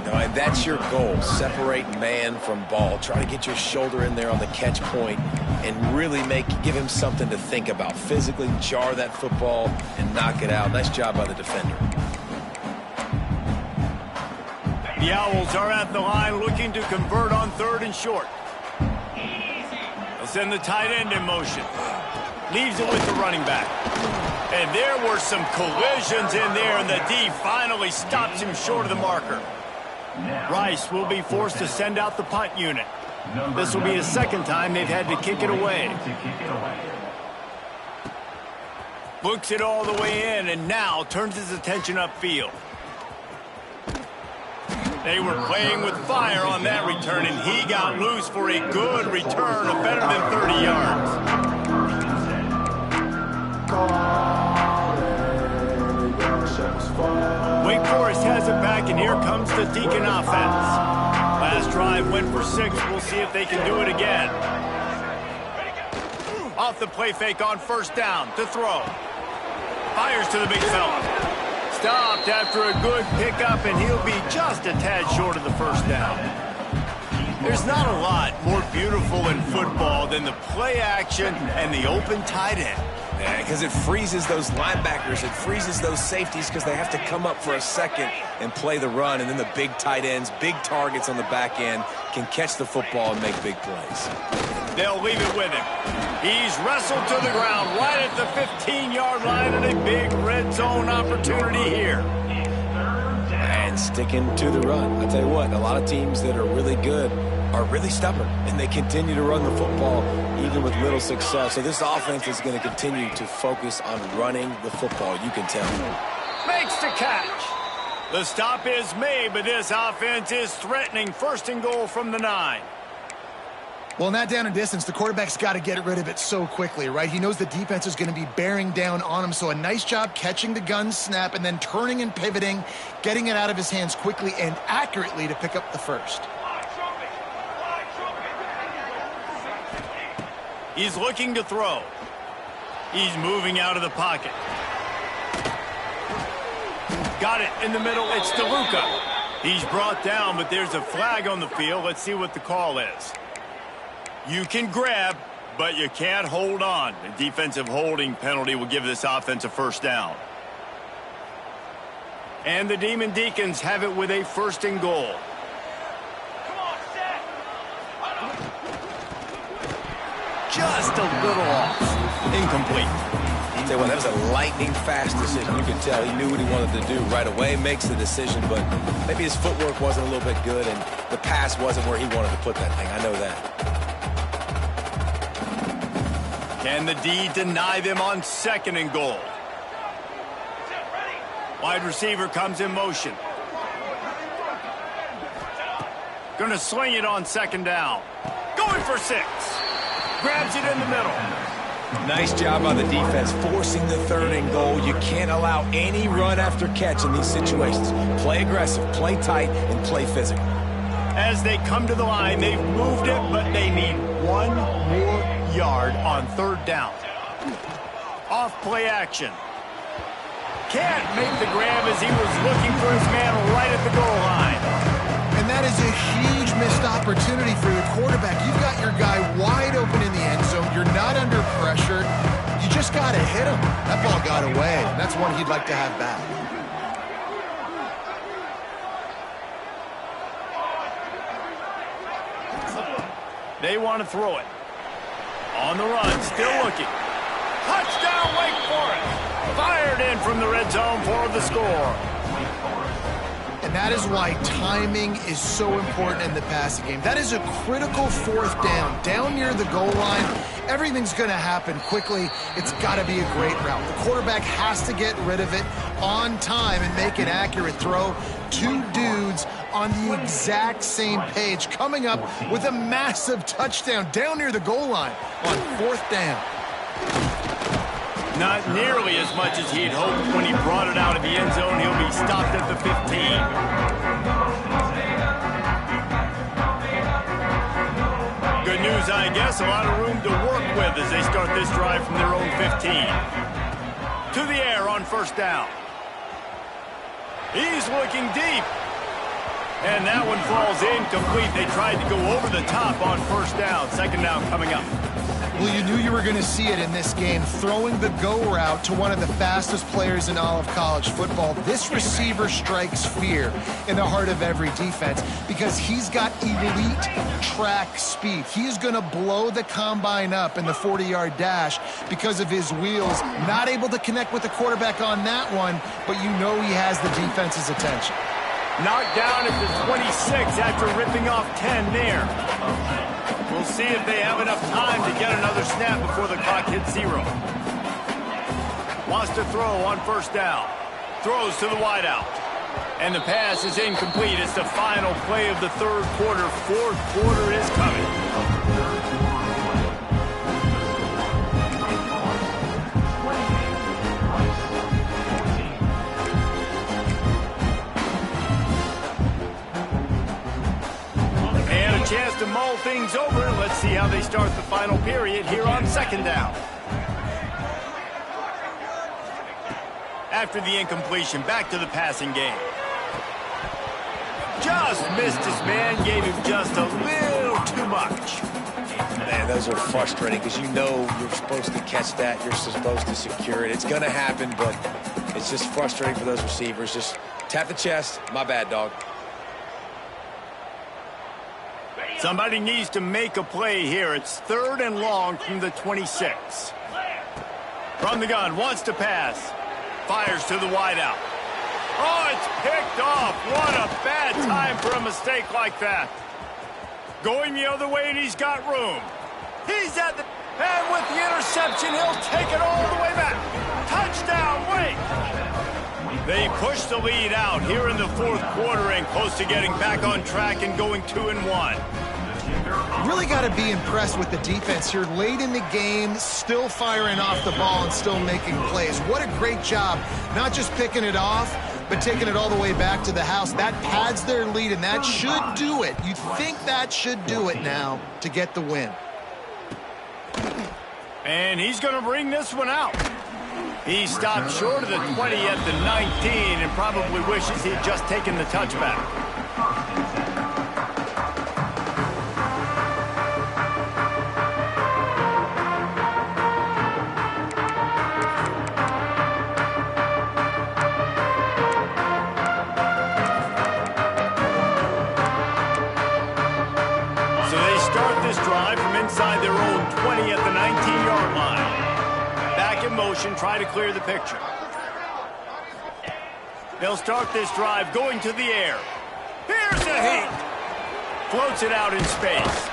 No, and that's your goal. Separate man from ball. Try to get your shoulder in there on the catch point and really give him something to think about. Physically jar that football and knock it out. Nice job by the defender. The Owls are at the line looking to convert on 3rd and short. They'll send the tight end in motion. Leaves it with the running back. And there were some collisions in there, and the D finally stops him short of the marker. Rice will be forced to send out the punt unit. This will be his 2nd time they've had to kick it away. Looks it all the way in, and now turns his attention upfield. They were playing with fire on that return, and he got loose for a good return of better than 30 yards. Wake Forest has it back, and here comes the Deacon offense. Last drive went for 6. We'll see if they can do it again. Off the play fake on 1st down to throw. Fires to the big fella. Stopped after a good pickup, and he'll be just a tad short of the 1st down. There's not a lot more beautiful in football than the play action and the open tight end. Yeah, because it freezes those linebackers. It freezes those safeties because they have to come up for a second and play the run. And then the big tight ends, big targets on the back end can catch the football and make big plays. They'll leave it with him. He's wrestled to the ground right at the 15-yard line, and a big red zone opportunity here. And sticking to the run. I'll tell you what, a lot of teams that are really good are really stubborn, and they continue to run the football even with little success. So this offense is going to continue to focus on running the football, you can tell. Makes the catch. The stop is made, but this offense is threatening. 1st and goal from the 9. Well, in that down and distance, the quarterback's got to get rid of it so quickly, right? He knows the defense is going to be bearing down on him, so a nice job catching the gun snap and then turning and pivoting, getting it out of his hands quickly and accurately to pick up the 1st. He's looking to throw. He's moving out of the pocket. Got it in the middle. It's DeLuca. He's brought down, but there's a flag on the field. Let's see what the call is. You can grab, but you can't hold on. A defensive holding penalty will give this offense a 1st down. And the Demon Deacons have it with a 1st and goal. Just a little off. Incomplete. He Tell you what, that was a lightning-fast decision. You can tell he knew what he wanted to do right away, makes the decision, but maybe his footwork wasn't a little bit good, and the pass wasn't where he wanted to put that thing. I know that. Can the D deny them on 2nd and goal? Wide receiver comes in motion. Going to swing it on 2nd down. Going for 6. Grabs it in the middle. Nice job by the defense forcing the 3rd and goal. You can't allow any run after catch in these situations. Play aggressive, play tight, and play physical. As they come to the line, they've moved it, but they need 1 more yard on 3rd down. Off play action. Can't make the grab as he was looking for his man right at the goal line. And that is a huge missed opportunity for the quarterback. You've got your guy wide open in the end zone. You're not under pressure. You just got to hit him. That ball got away. And that's one he'd like to have back. They want to throw it. On the run, still looking. Touchdown, Wake Forest. Fired in from the red zone for the score. And that is why timing is so important in the passing game. That is a critical 4th down. Down near the goal line, everything's going to happen quickly. It's got to be a great route. The quarterback has to get rid of it on time and make an accurate throw. 2 dudes on the exact same page, coming up with a massive touchdown down near the goal line on 4th down. Not nearly as much as he'd hoped when he brought it out of the end zone. He'll be stopped at the 15. Good news, I guess. A lot of room to work with as they start this drive from their own 15. To the air on 1st down. He's looking deep. And that one falls incomplete. They tried to go over the top on 1st down. 2nd down coming up. Well, you knew you were going to see it in this game, throwing the go route to one of the fastest players in all of college football. This receiver strikes fear in the heart of every defense because he's got elite track speed. He is going to blow the combine up in the 40-yard dash because of his wheels. Not able to connect with the quarterback on that one, but you know he has the defense's attention. Knocked down at the 26 after ripping off 10 there. We'll see if they have enough time to get another snap before the clock hits 0. Wants to throw on 1st down. Throws to the wideout. And the pass is incomplete. It's the final play of the 3rd quarter. 4th quarter is coming. Chance to mull things over. Let's see how they start the final period here on 2nd down. After the incompletion, back to the passing game. Just missed his man, gave him just a little too much. Man, those are frustrating because you know you're supposed to catch that. You're supposed to secure it. It's going to happen, but it's just frustrating for those receivers. Just tap the chest. My bad, dog. Somebody needs to make a play here. It's 3rd and long from the 26. From the gun, wants to pass. Fires to the wideout. Oh, it's picked off. What a bad time for a mistake like that. Going the other way, and he's got room. He's at the... And with the interception, he'll take it all the way back. Touchdown, Wake. They push the lead out here in the 4th quarter and close to getting back on track and going 2-1. Really got to be impressed with the defense here late in the game, still firing off the ball and still making plays. What a great job, not just picking it off, but taking it all the way back to the house. That pads their lead, and that should do it. You'd think that should do it now to get the win. And he's going to bring this one out. He stopped short of the 20 at the 19 and probably wishes he had just taken the touchback. So they start this drive from inside their own 20 at the 19-yard line. Back in motion, try to clear the picture. They'll start this drive going to the air. Here's the heat. Floats it out in space.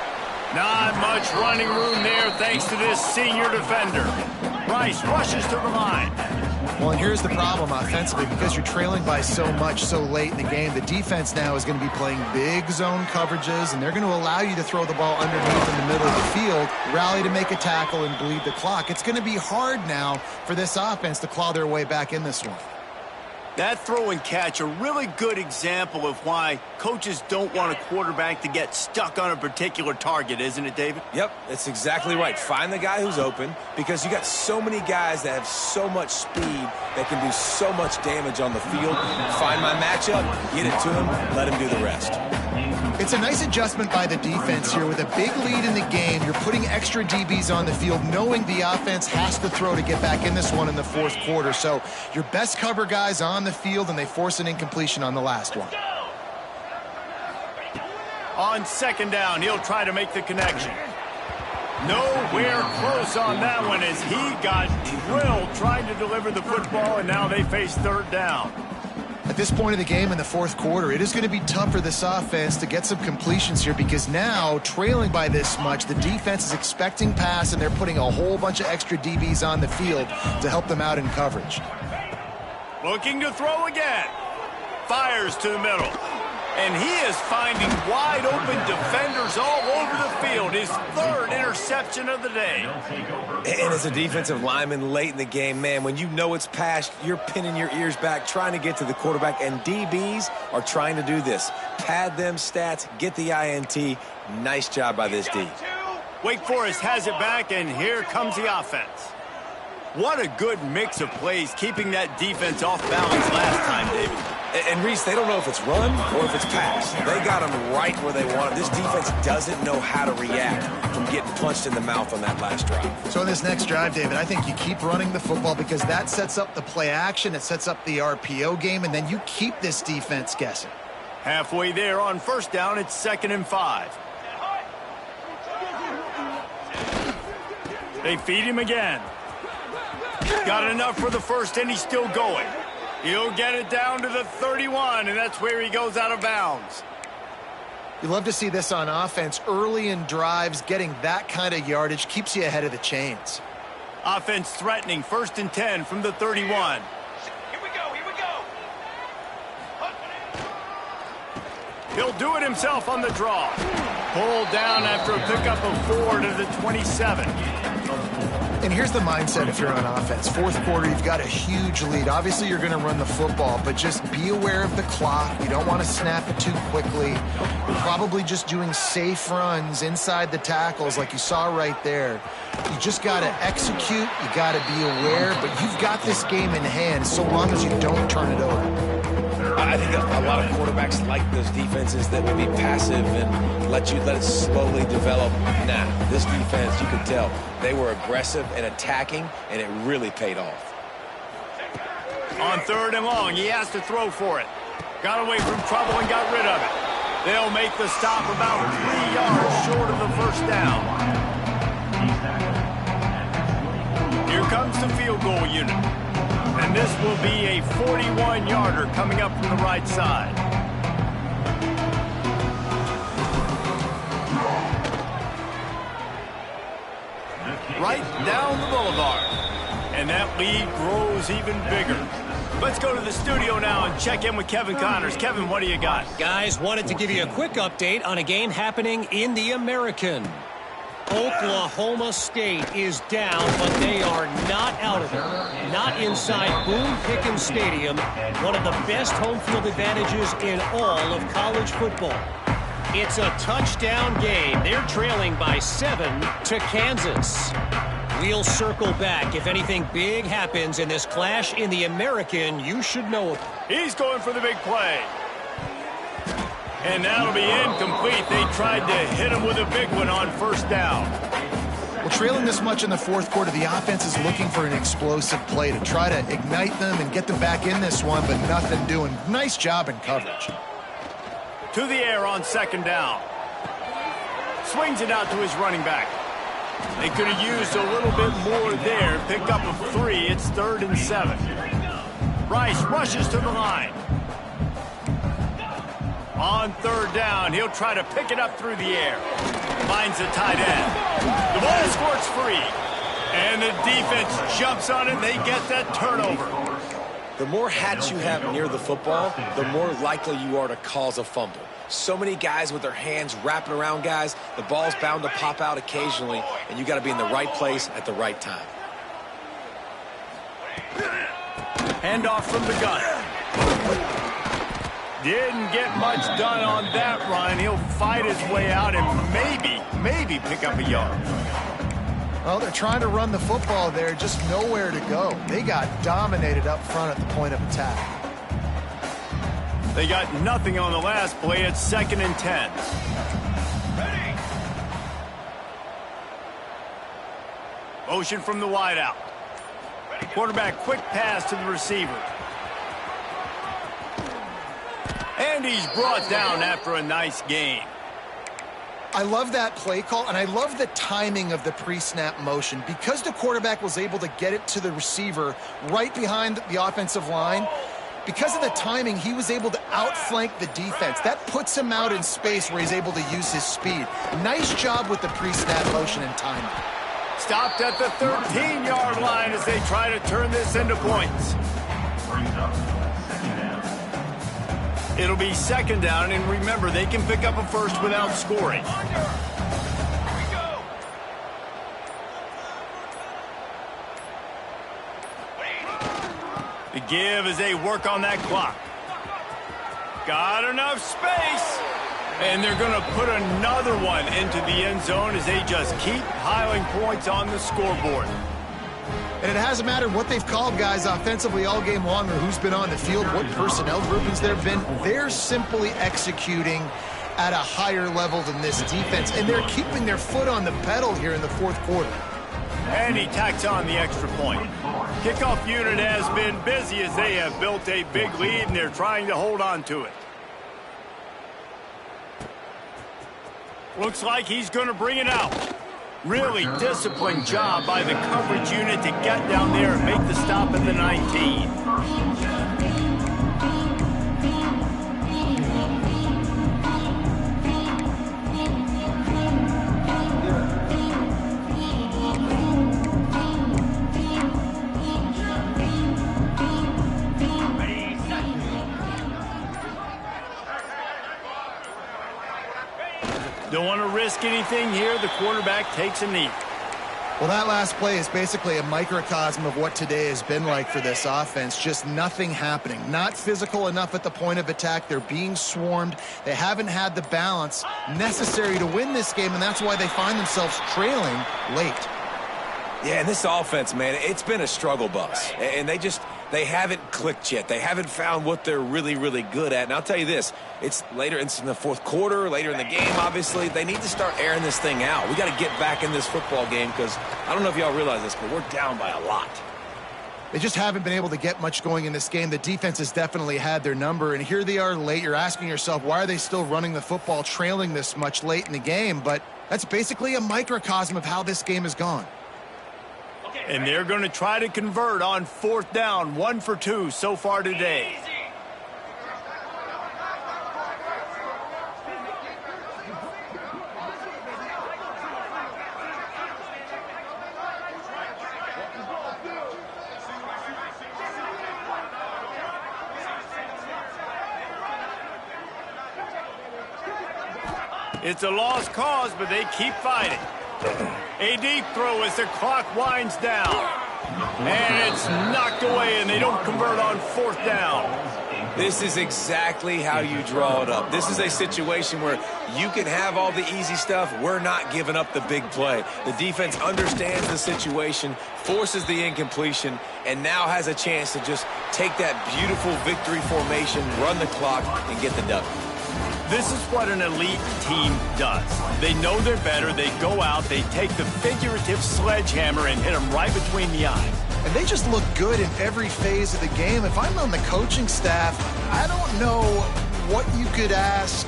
Not much running room there thanks to this senior defender. Rice rushes to the line. Well, and here's the problem offensively. Because you're trailing by so much so late in the game, the defense now is going to be playing big zone coverages, and they're going to allow you to throw the ball underneath in the middle of the field, rally to make a tackle, and bleed the clock. It's going to be hard now for this offense to claw their way back in this one. That throw and catch, a really good example of why coaches don't want a quarterback to get stuck on a particular target, isn't it, David? Yep, that's exactly right. Find the guy who's open, because you got so many guys that have so much speed that can do so much damage on the field. Find my matchup, get it to him, let him do the rest. It's a nice adjustment by the defense here. With a big lead in the game, you're putting extra DBs on the field, knowing the offense has to throw to get back in this one in the fourth quarter. So your best cover guys on the field, and they force an incompletion on the last one. On second down, he'll try to make the connection. Nowhere close on that one as he got drilled trying to deliver the football, and now they face third down. At this point of the game in the fourth quarter, it is going to be tough for this offense to get some completions here, because now, trailing by this much, the defense is expecting pass, and they're putting a whole bunch of extra DBs on the field to help them out in coverage. Looking to throw again. Fires to the middle. And he is finding wide open defenders all over the field. His third interception of the day. And as a defensive lineman late in the game, man, when you know it's passed, you're pinning your ears back, trying to get to the quarterback, and DBs are trying to do this. Pad them stats, get the INT. Nice job by this D. Wake Forest has it back, and here comes the offense. What a good mix of plays, keeping that defense off balance last time, David. And Reese, they don't know if it's run or if it's pass. They got them right where they want it. This defense doesn't know how to react from getting punched in the mouth on that last drive. So in this next drive, David, I think you keep running the football, because that sets up the play action, it sets up the RPO game, and then you keep this defense guessing. Halfway there on first down, it's 2nd and 5. They feed him again. Got enough for the first, and he's still going. He'll get it down to the 31, and that's where he goes out of bounds. You love to see this on offense. Early in drives, getting that kind of yardage keeps you ahead of the chains. Offense threatening, 1st and 10 from the 31. Here we go, here we go. He'll do it himself on the draw. Pulled down after a pickup of 4 to the 27. And here's the mindset if you're on offense. Fourth quarter, you've got a huge lead. Obviously, you're going to run the football, but just be aware of the clock. You don't want to snap it too quickly. You're probably just doing safe runs inside the tackles like you saw right there. You just got to execute. You got to be aware, but you've got this game in hand so long as you don't turn it over. I think a lot of quarterbacks like those defenses that would be passive and let it slowly develop. Nah, this defense, you could tell, they were aggressive and attacking, and it really paid off. On 3rd and long, he has to throw for it. Got away from trouble and got rid of it. They'll make the stop about 3 yards short of the first down. Here comes the field goal unit. And this will be a 41-yarder coming up from the right side. Right down the boulevard. And that lead grows even bigger. Let's go to the studio now and check in with Kevin Connors. Kevin, what do you got? Guys, wanted to give you a quick update on a game happening in the American. Oklahoma State is down, but they are not out of it. Not inside Boone Pickens Stadium, one of the best home field advantages in all of college football. It's a touchdown game. They're trailing by 7 to Kansas. We'll circle back. If anything big happens in this clash in the American, you should know it. He's going for the big play. And that'll be incomplete. They tried to hit him with a big one on first down. Well, trailing this much in the fourth quarter, the offense is looking for an explosive play to try to ignite them and get them back in this one, but nothing doing. Nice job in coverage. To the air on 2nd down. Swings it out to his running back. They could have used a little bit more there. Pick up a 3. It's 3rd and 7. Rice rushes to the line. On 3rd down, he'll try to pick it up through the air. Finds the tight end. The ball squirts free. And the defense jumps on it. They get that turnover. The more hats you have near the football, the more likely you are to cause a fumble. So many guys with their hands wrapping around guys, the ball's bound to pop out occasionally, and you got to be in the right place at the right time. Handoff from the gun. Didn't get much done on that run. He'll fight his way out and maybe pick up a yard. Well, they're trying to run the football there, just nowhere to go. They got dominated up front at the point of attack. They got nothing on the last play. It's 2nd and 10. Ready. Motion from the wideout. Quarterback quick pass to the receiver. And he's brought down after a nice gain. I love that play call, and I love the timing of the pre-snap motion. Because the quarterback was able to get it to the receiver right behind the offensive line, because of the timing, he was able to outflank the defense. That puts him out in space where he's able to use his speed. Nice job with the pre-snap motion and timing. Stopped at the 13-yard line as they try to turn this into points. Brings up 2nd down. It'll be 2nd down, and remember, they can pick up a first without scoring. The give as they work on that clock. Got enough space. And they're going to put another one into the end zone as they just keep piling points on the scoreboard. And it hasn't mattered what they've called guys offensively all game long or who's been on the field, what personnel groupings there have been. They're simply executing at a higher level than this defense. And they're keeping their foot on the pedal here in the 4th quarter. And he tacks on the extra point. Kickoff unit has been busy as they have built a big lead, and they're trying to hold on to it. Looks like he's going to bring it out. Really disciplined job by the coverage unit to get down there and make the stop at the 19. Don't want to risk anything here. The quarterback takes a knee. Well, that last play is basically a microcosm of what today has been like for this offense. Just nothing happening. Not physical enough at the point of attack. They're being swarmed. They haven't had the balance necessary to win this game, and that's why they find themselves trailing late. Yeah, and this offense, man, it's been a struggle bus. And they haven't clicked yet. They haven't found what they're really, really good at. And I'll tell you this, it's later in the 4th quarter, later in the game, obviously. They need to start airing this thing out. We got to get back in this football game because I don't know if y'all realize this, but we're down by a lot. They just haven't been able to get much going in this game. The defense has definitely had their number, and here they are late. You're asking yourself, why are they still running the football, trailing this much late in the game? But that's basically a microcosm of how this game has gone. And they're going to try to convert on 4th down. 1 for 2 so far today. It's a lost cause, but they keep fighting. A deep throw as the clock winds down. And it's knocked away, and they don't convert on 4th down. This is exactly how you draw it up. This is a situation where you can have all the easy stuff. We're not giving up the big play. The defense understands the situation, forces the incompletion, and now has a chance to just take that beautiful victory formation, run the clock, and get the W. This is what an elite team does. They know they're better. They go out. They take the figurative sledgehammer and hit them right between the eyes. And they just look good in every phase of the game. If I'm on the coaching staff, I don't know what you could ask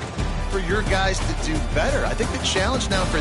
for your guys to do better. I think the challenge now for